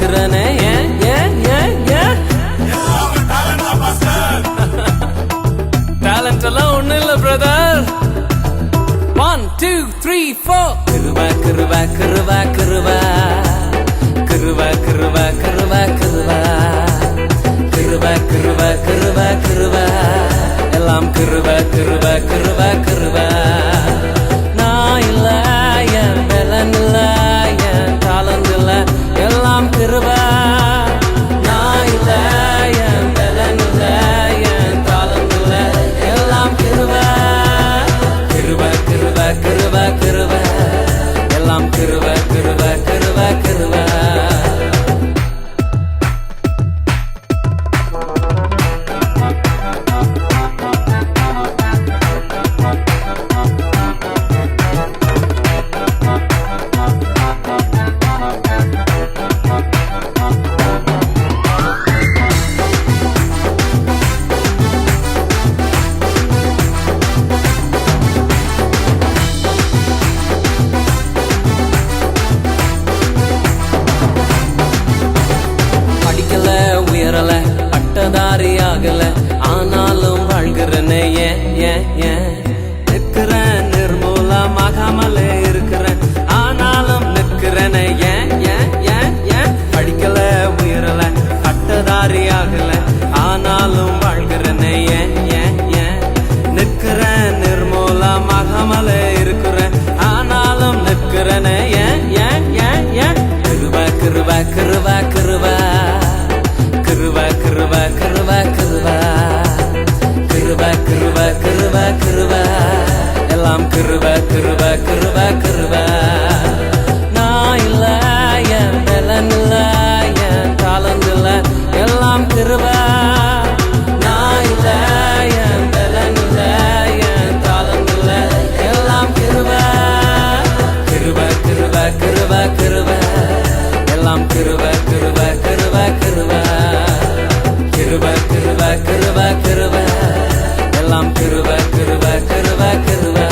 எதிர்பார்க்கிறனே ஏன் ஏன் ஏன் ஏன் டேலண்ட் எல்லாம் ஒண்ணு இல்ல பிரதர். 1 2 3 4 கிருபா கிருபா கிருபா கிருபா கிருபா கிருபா கிருபா கிருபா கிருபா கிருபா கிருபா கிருபா எல்லாம் கிருபா கிருபா கிருபா கிருபா. நான் இல்ல என் பலன் இல்ல என் டாலண்ட் இல்ல எல்லாம் கிருபா. நான் இல்ல என் பலன் இல்ல என் டாலண்ட் இல்ல எல்லாம் கிருபா. கிருபா கிருபா கிருபா கிருபா எல்லாம் கிருபா கிருபா கிருபா கிருபா. உயரல பட்டதாரி ஆகல ஆனாலும் வாழ்கிறனே ஏன் ஏன் ஏன் நிற்கிறேன் நிர்மூலமாகாமலே இருக்கிறேன் ஆனாலும் நிற்கிறனே ஏன் ஏன் ஏன் ஏன் படிக்கல உயரல பட்டதாரி ஆகல ஆனாலும் வாழ்கிறனே ஏன் ஏன் ஏன் நிற்கிறேன் நிர்மூலமாகாமலே இருக்கிறேன் ஆனாலும் நிற்கிறனே ஏன் ஏன் ஏன் ஏன் கிருபா கிருபா கிருபா கிருபா கிருபா கிருபா கிருபா கிருபா கிருபா கிருபா கிருபா கிருபா எல்லாம் கிருபா கிருபா கிருபா கிருபா. நான் இல்ல என் பலன் இல்ல என் டாலண்ட் இல்ல எல்லாம் கிருபா. நான் இல்ல என் பலன் இல்ல என் டாலண்ட் இல்ல எல்லாம் கிருபா. கிருபா கிருபா கிருபா கிருபா எல்லாம் கிருபா கிருபா கிருபா கிருபா. கிருபா கிருபா கிருபா கிருபா எல்லாம் கிருபா கிருபா கிருபா கிருபா.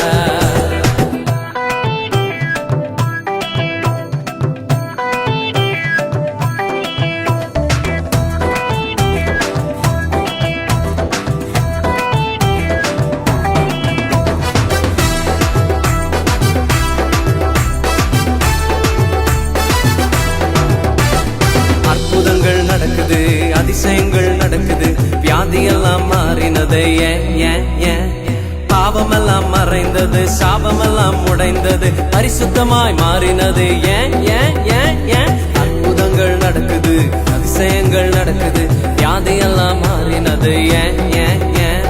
அற்புதங்கள் நடக்குது அதிசயங்கள் நடக்குது வியாதியெல்லாம் மாறினது ஏன் ஏன் ஏன் பாவமெல்லாம் மறைந்தது சாபமெல்லாம் உடைந்தது பரிசுத்தமாய் மாறினது ஏன் ஏன் ஏன் ஏன் அற்புதங்கள் நடக்குது அதிசயங்கள் நடக்குது வியாதியெல்லாம் மாறினது ஏன் ஏன் ஏன்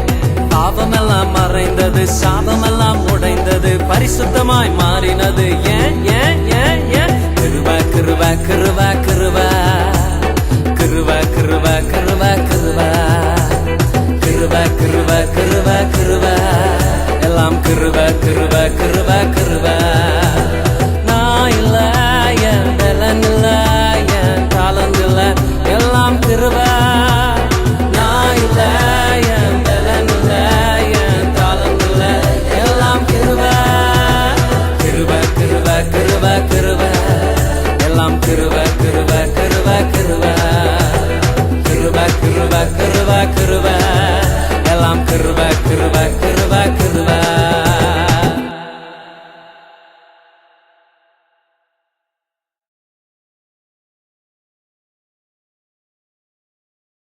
பாவமெல்லாம் மறைந்தது சாபமெல்லாம் உடைந்தது பரிசுத்தமாய் மாறினது ஏன் ஏன் ஏன் ஏன் கிருபா கிருபா கிருபா கிருபா கிருபா கிருபா கிருபா கிருபா கிருபா கிருபா கிருபா கிருபா எல்லாம் கிருபா கிருபா கிருபா கிருபா. நான் இல்ல என் பலன் இல்ல என் டாலண்ட் இல்ல எல்லாம் கிருபா. நான் இல்ல என் பலன் இல்ல என் டாலண்ட் இல்ல எல்லாம் கிருபா. கிருபா கிருபா கிருபா கிருபா எல்லாம் கிருபா கிருபா கிருபா கிருபா. கிருபா கிருபா கிருபா கிருபா எல்லாம் கிருபா கிருபா கிருபா.